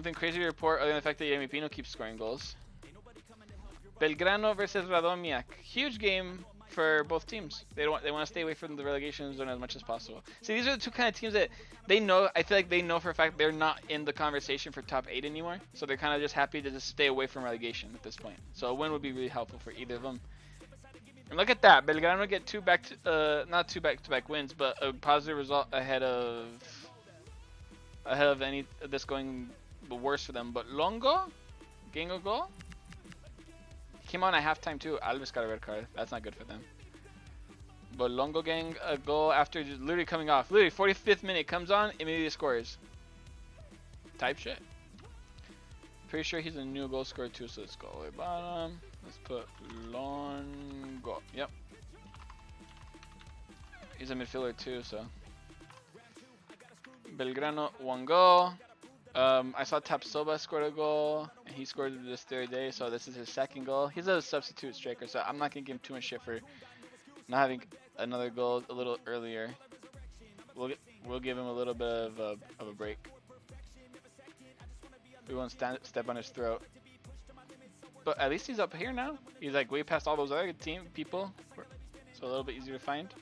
something crazy to report other than the fact that Yemi Pino keeps scoring goals. Belgrano versus Radomiak. Huge game for both teams. They want to stay away from the relegation zone as much as possible. See, these are the two kind of teams that they know. I feel like they know for a fact they're not in the conversation for top 8 anymore. So they're kind of just happy to just stay away from relegation at this point. So a win would be really helpful for either of them. And look at that, Belgrano get not two back-to-back wins, but a positive result ahead of any of this going worse for them. But Longo, getting a goal. Came on at halftime too. Alves got a red card. That's not good for them. But Longo getting a goal after just literally coming off. Literally 45th minute comes on, immediately scores. Type shit. Pretty sure he's a new goal scorer too, so let's go all the way bottom. Let's put Longo. Yep. He's a midfielder too, so. Belgrano, 1 goal. I saw Tapsoba scored a goal, and he scored this third day, so this is his 2nd goal. He's a substitute striker, so I'm not going to give him too much shit for not having another goal a little earlier. We'll give him a little bit of a break. We won't step on his throat. But at least he's up here now. He's like way past all those other people, so a little bit easier to find.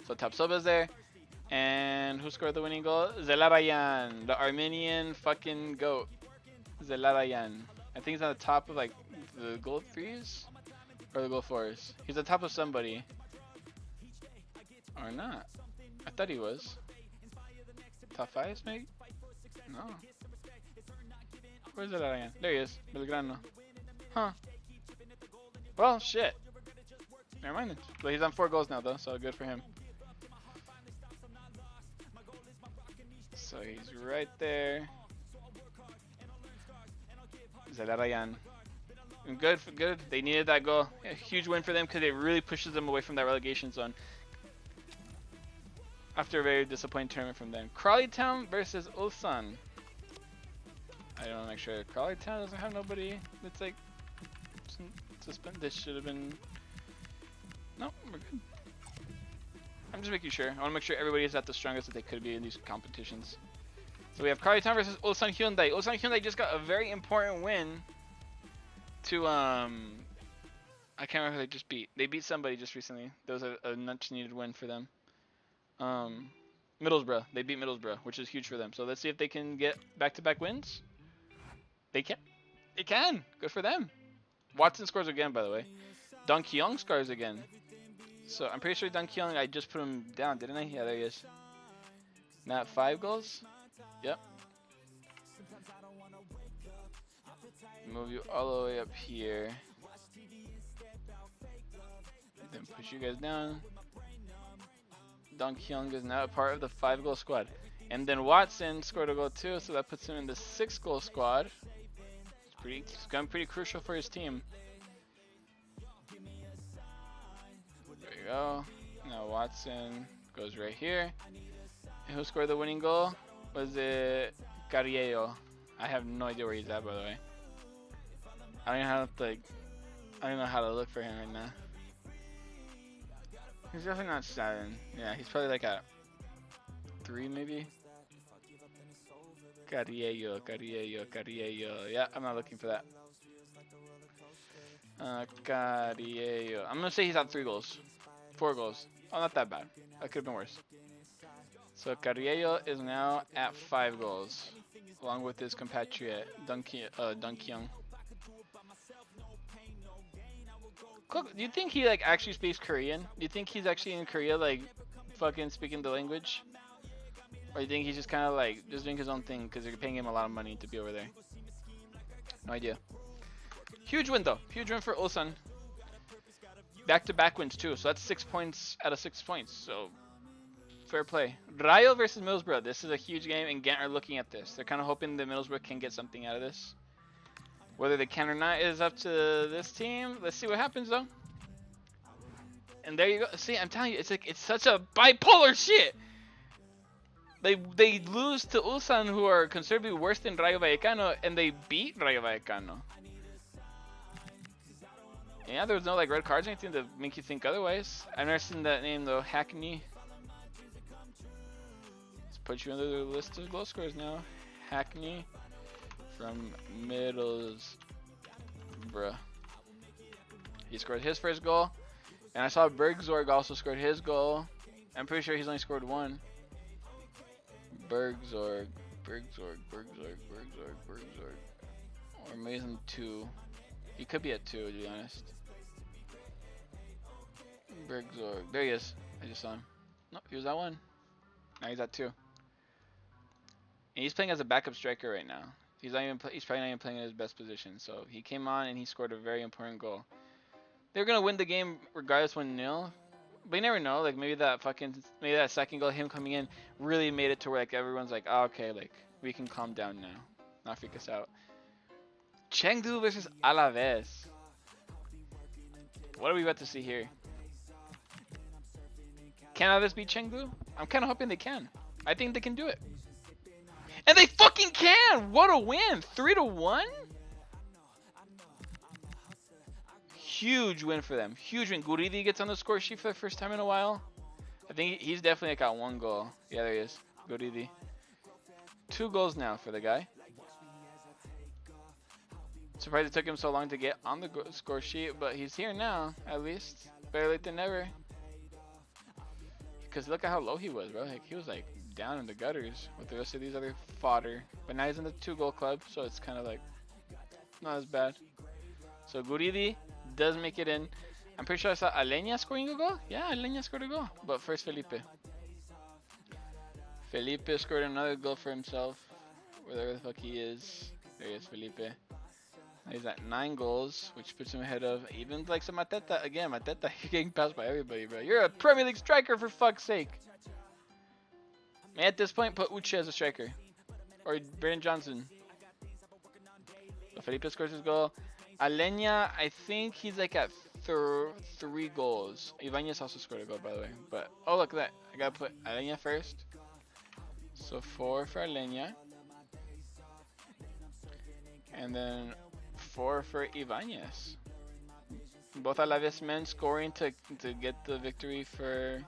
So Tapsoba's there. And who scored the winning goal? Zelarayan, the Armenian fucking goat. Zelarayan. I think he's on the top of like the goal 3s or the goal 4s. He's on top of somebody. Or not. I thought he was. Top 5s maybe? No. Where's Zelarayan? There he is. Belgrano. Huh. Well, shit. Never mind. But he's on 4 goals now though, so good for him. So he's right there. Zelarayan. Good. They needed that goal. A huge win for them because it really pushes them away from that relegation zone. After a very disappointing tournament from them. Crawley Town versus Ulsan. I don't want to make sure Crawley Town doesn't have nobody that's like suspended. This should have been. No, we're good. I'm just making sure. I want to make sure everybody is at the strongest that they could be in these competitions. So we have Crawley Town versus Ulsan Hyundai. Ulsan Hyundai just got a very important win to I can't remember who they just beat. They beat somebody just recently. That was a much needed win for them. Middlesbrough. They beat Middlesbrough, which is huge for them. So let's see if they can get back-to-back wins. They can. They can. Good for them. Watson scores again, by the way. Dong Kyung scores again. So I'm pretty sure Dong Kyung, I just put him down, didn't I? Yeah, there he is. Not 5 goals? Yep. Move you all the way up here. Then push you guys down. Dong Kyung is now a part of the 5-goal squad. And then Watson scored a goal too, so that puts him in the 6-goal squad. It's going pretty crucial for his team. There you go. Now Watson goes right here. And who scored the winning goal? Was it Carriello? I have no idea where he's at, by the way. I don't know how to look for him right now. He's definitely not 7. Yeah, he's probably like at 3 maybe. Carriello. Yeah, I'm not looking for that. Carriello. I'm gonna say he's at 3 goals. 4 goals. Oh, not that bad. That could have been worse. So Carriello is now at 5 goals, along with his compatriot Dong Kyung. Do you think he like actually speaks Korean? Do you think he's actually in Korea, like fucking speaking the language? Or do you think he's just kind of like just doing his own thing because they're paying him a lot of money to be over there? No idea. Huge win though. Huge win for Ulsan. Back-to-back wins too. So that's 6 points out of 6 points. So fair play. Rayo versus Middlesbrough. This is a huge game, and Ghent are looking at this. They're kind of hoping that Middlesbrough can get something out of this. Whether they can or not is up to this team. Let's see what happens though. And there you go. See, I'm telling you, it's such a bipolar shit. They lose to Ulsan, who are considerably worse than Rayo Vallecano, and they beat Rayo Vallecano. Yeah, there was no like red cards or anything to make you think otherwise. I've never seen that name though. Hackney. Let's put you under the list of goal scorers now. Hackney from Middlesbrough. He scored his first goal. And I saw Bergzorg also scored his goal. I'm pretty sure he's only scored one. Bergzorg. Or maybe he's on 2. He could be at 2, to be honest. Bergzorg. There he is. I just saw him. No, he was at 1. Now he's at 2. And he's playing as a backup striker right now. He's probably not even playing in his best position. So he came on and he scored a very important goal. They're gonna win the game regardless 1-0. But you never know. Like maybe that second goal, him coming in, really made it to where like everyone's like, oh, okay, like we can calm down now, not freak us out. Chengdu versus Alaves. What are we about to see here? Can Alaves beat Chengdu? I'm kind of hoping they can. I think they can do it. And they fucking can! What a win! 3-1? Huge win for them. Huge win. Guridi gets on the score sheet for the first time in a while. I think he's definitely got 1 goal. Yeah, there he is. Guridi. 2 goals now for the guy. Surprised it took him so long to get on the score sheet, but he's here now, at least. Better late than never. Because look at how low he was, bro. Like, he was like down in the gutters with the rest of these other fodder. But now he's in the 2-goal club, so it's kind of like not as bad. So Guridi does make it in. I'm pretty sure I saw Alenia scoring a goal. Yeah, Alenia scored a goal. But first Felipe. Felipe scored another goal for himself. Wherever the fuck he is. There he is, Felipe. He's at 9 goals, which puts him ahead of even like some Mateta. Again, Mateta, you're getting passed by everybody, bro. You're a Premier League striker for fuck's sake. May at this point put Uche as a striker. Or Brandon Johnson. So Felipe scores his goal. Alenia, I think he's like at 3 goals. Ibanez also scored a goal, by the way. But oh, look at that. I gotta put Alenia first. So 4 for Alenia. And then 4 for Ibanez. Both Alaves men scoring to get the victory to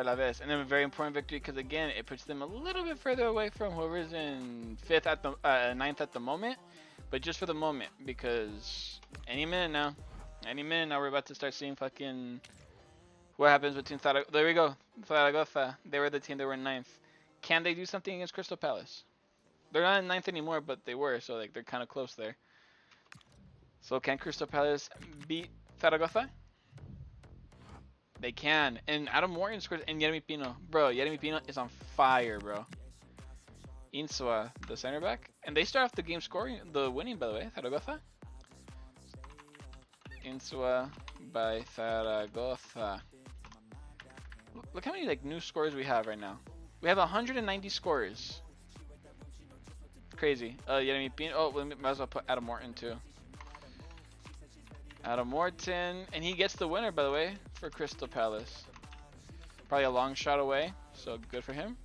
Alaves. And then a very important victory because again it puts them a little bit further away from whoever's in 9th at the moment. But just for the moment, because any minute now we're about to start seeing fucking what happens between there we go. Zaragoza. They were the team that were in 9th. Can they do something against Crystal Palace? They're not in 9th anymore, but they were, so like they're kind of close there. So can Crystal Palace beat Zaragoza? They can. And Adam Morton scores, and Yeremy Pino. Bro, Yeremy Pino is on fire, bro. Insua, the center back. And they start off the game scoring, winning, by the way, Zaragoza. Insua by Zaragoza. Look how many like new scores we have right now. We have 190 scores. Crazy. Yeremy Pino. Oh, we might as well put Adam Morton too. Adam Morton, and he gets the winner, by the way, for Crystal Palace. Probably a long shot away, so good for him.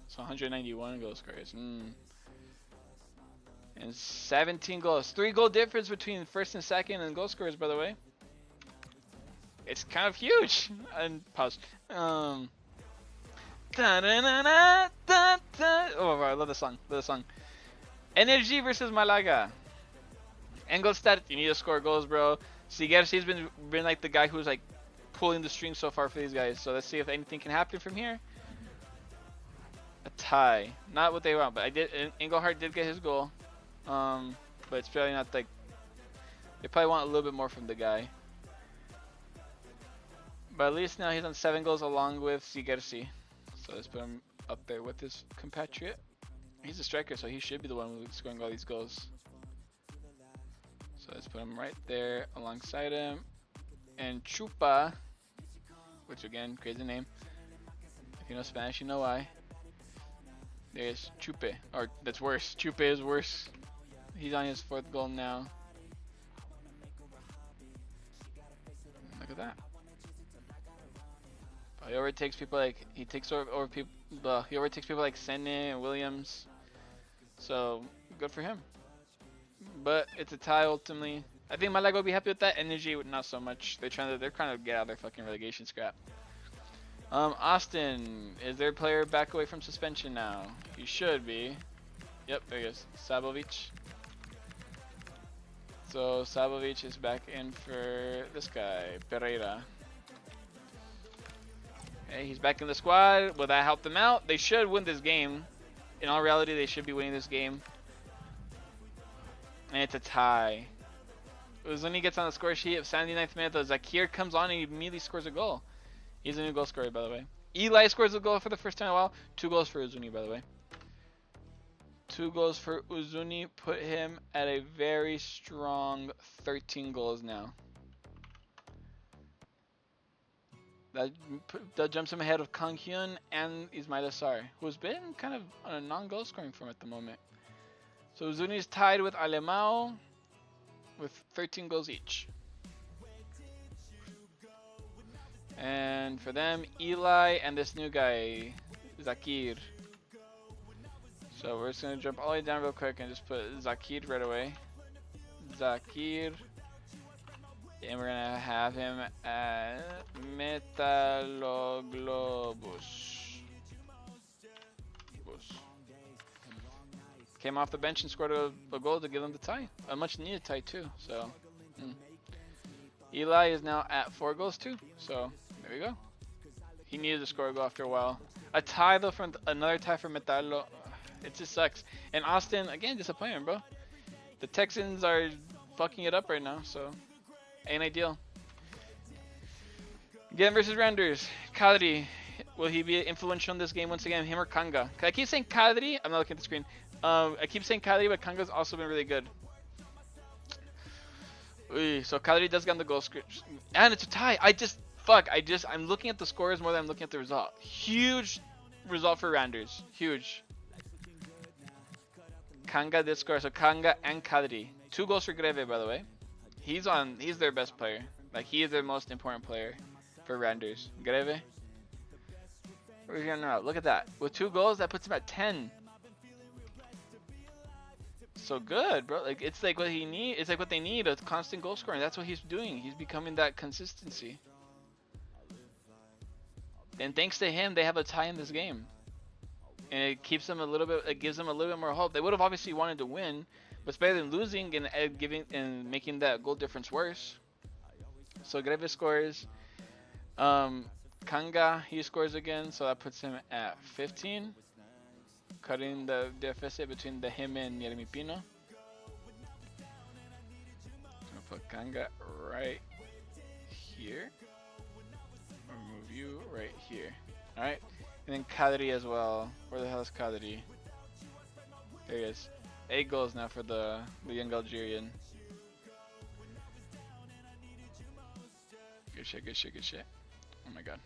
So 191 goal scorers. And 17 goals. 3-goal difference between first and second and goal scorers, by the way. It's kind of huge. And pause. Oh, I love the song. Energy versus Malaga. Engelstad, you need to score goals, bro. Sigersi's been like the guy who's like pulling the strings so far for these guys. So let's see if anything can happen from here. A tie, not what they want, but Engelhardt did get his goal. But it's probably not like they probably want a little bit more from the guy. But at least now he's on 7 goals along with Sigersi. So let's put him up there with his compatriot. He's a striker, so he should be the one who's scoring all these goals. So let's put him right there alongside him. And Chupa, which again, crazy name. If you know Spanish, you know why. There's Chupe, or that's worse. Chupe is worse. He's on his 4th goal now. Look at that. But he overtakes people like he overtakes people like Sene and Williams. So good for him. But it's a tie ultimately. I think Malaga will be happy with that. Energy, not so much. They're trying to get out of their fucking relegation scrap. Austin, is their player back away from suspension now? He should be. Yep, there he is. Sabovic. So Sabovic is back in for this guy, Pereira. Okay, he's back in the squad. Will that help them out? They should win this game. In all reality, they should be winning this game. And it's a tie. It was when he gets on the score sheet of 79th minute, the Zakir comes on and he immediately scores a goal. He's a new goal scorer, by the way. Eli scores a goal for the first time in a while. 2 goals for Uzuni, by the way. 2 goals for Uzuni put him at a very strong 13 goals now. That jumps him ahead of Kang Hyun and Ismail Assar, who's been kind of on a non-goal scoring form at the moment. So Uzuni is tied with Alemão with 13 goals each. And for them, Eli and this new guy, Zakir. So we're just going to jump all the way down real quick and just put Zakir right away. Zakir. And we're going to have him at Metaloglobus. Came off the bench and scored a goal to give them the tie. A much needed tie too. So Eli is now at 4 goals too. So there we go. He needed to score a goal after a while. A tie though from another tie for Metalo. It just sucks. And Austin, again, disappointing, bro. The Texans are fucking it up right now, so ain't ideal. Again versus Randers. Kadri, will he be influential in this game once again? Him or Kanga? I keep saying Kadri. I'm not looking at the screen. I keep saying Kadri, but Kanga's also been really good. So Kadri does get on the goal script, and it's a tie. I'm looking at the scores more than I'm looking at the result. Huge result for Randers. Huge. Kanga did score, so Kanga and Kadri. 2 goals for Greve, by the way. He's their best player. Like, he is their most important player for Randers. Greve. Where's he at now? Look at that. With 2 goals, that puts him at 10. So good, bro. Like, it's like what he need. It's like what they need, a constant goal scoring. That's what he's doing. He's becoming that consistency. And thanks to him, they have a tie in this game. And it keeps them a little bit. It gives them a little bit more hope. They would have obviously wanted to win, but it's better than losing and making that goal difference worse. So Greve scores. Kanga, he scores again, so that puts him at 15, cutting the deficit between him and Yeremi Pino. I'll put Kanga right here. Or move you right here. All right. And then Kadri as well. Where the hell is Kadri? There he is. 8 goals now for the young Algerian. Good shit, good shit, good shit. Oh my god.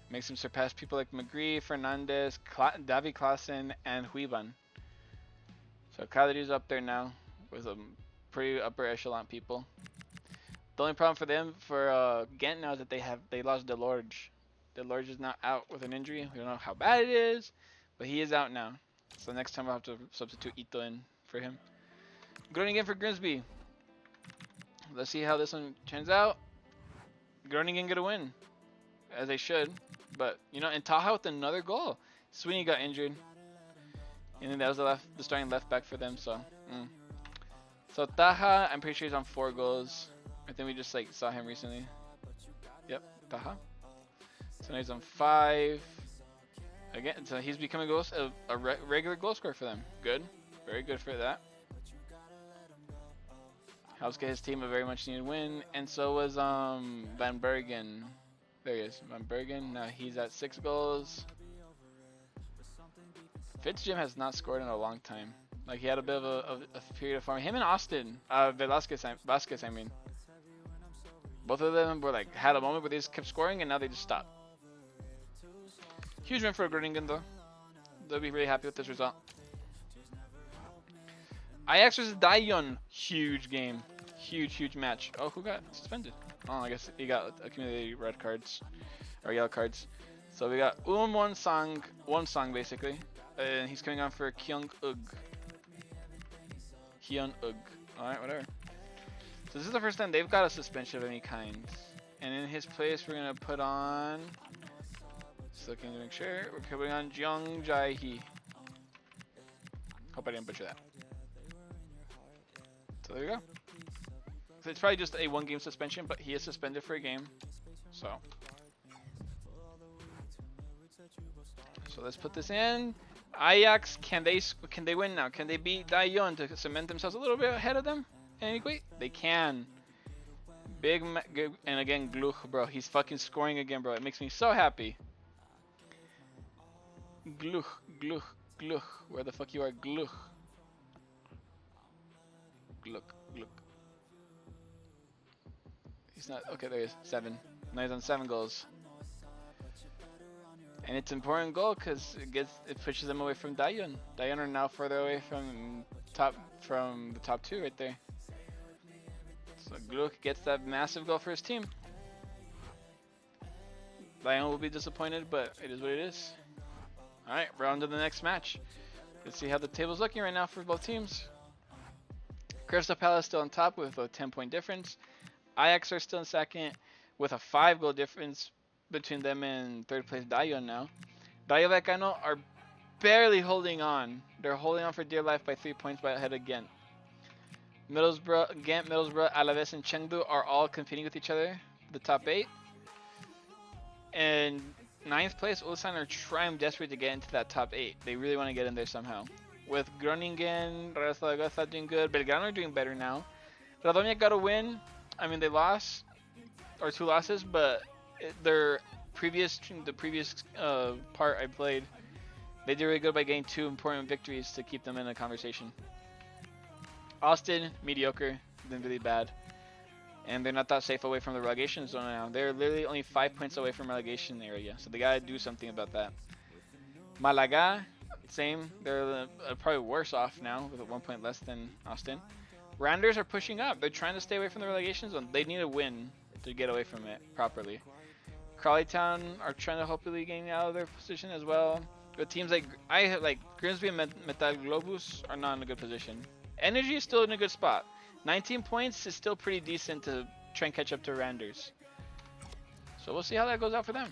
Makes him surpass people like McGree, Fernandez, Davi Klaassen, and Huiban. So Kadri's up there now with some pretty upper echelon people. The only problem for them, for Ghent now, is that they lost Delorge. Delorge is now out with an injury. We don't know how bad it is, but he is out now. So next time I'll have to substitute Ito in for him. Groningen for Grimsby. Let's see how this one turns out. Groningen get a win, as they should. But, you know, and Taha with another goal. Sweeney got injured. And then that was the starting left back for them, so. So Taha, I'm pretty sure he's on 4 goals. I think we just like saw him recently. Yep, Taha. So now he's on 5. Again, so he's becoming a regular goal scorer for them. Good. Very good for that. Helps get his team a very much needed win. And so was Van Bergen. There he is. Van Bergen. Now he's at 6 goals. Fitzjim has not scored in a long time. Like, he had a bit of a period of form. Him and Austin. Vasquez, I mean. Both of them were like, had a moment where they just kept scoring and now they just stopped. Huge win for Groningen though. They'll be really happy with this result. Ajax vs Dayon. Huge game. Huge match. Oh, who got suspended? Oh, I guess he got accumulated red cards. Or yellow cards. So we got Won Sang basically. And he's coming on for Kyung Ug. Alright, whatever. So this is the first time they've got a suspension of any kind. And in his place, we're gonna put on. Just looking to make sure we're putting on Jeong Jae-hee. Hope I didn't butcher that. So there we go. So it's probably just a 1-game suspension, but he is suspended for a game. So let's put this in. Ajax, can they win now? Can they beat Daejeon to cement themselves a little bit ahead of them? Anyway, they can. And again, Gluch, bro. He's fucking scoring again, bro. It makes me so happy. Gluch. Where the fuck you are, Gluch? Gluch. He's not. Okay, there he is. 7. Now he's on 7 goals. And it's an important goal because it pushes them away from Daejeon. Daejeon are now further away from the top 2 right there. So Gluck gets that massive goal for his team. Daejeon will be disappointed, but it is what it is. Alright, we're on to the next match. Let's see how the table's looking right now for both teams. Crystal Palace still on top with a 10-point difference. Ajax are still in second with a 5-goal difference between them and third place Daejeon now. Rayo Vallecano are barely holding on. They're holding on for dear life by 3 points by ahead of Ghent. Ghent, Middlesbrough, Alaves, and Chengdu are all competing with each other, the top 8. And 9th place, Ulsan are trying desperate to get into that top 8. They really want to get in there somehow. With Groningen, Real Zaragoza doing good, Belgrano are doing better now. Radomiak got a win. I mean, they lost, or 2 losses, but the previous part I played, they did really good by getting 2 important victories to keep them in the conversation. Austin, mediocre, been really bad. And they're not that safe away from the relegation zone now. They're literally only 5 points away from relegation area, so they gotta do something about that. Malaga, same. They're probably worse off now with 1 point less than Austin. Randers are pushing up. They're trying to stay away from the relegation zone. They need a win to get away from it properly. Crawley Town are trying to hopefully get out of their position as well. But teams like Grimsby and Metal Globus are not in a good position. Energy is still in a good spot. 19 points is still pretty decent to try and catch up to Randers. So we'll see how that goes out for them.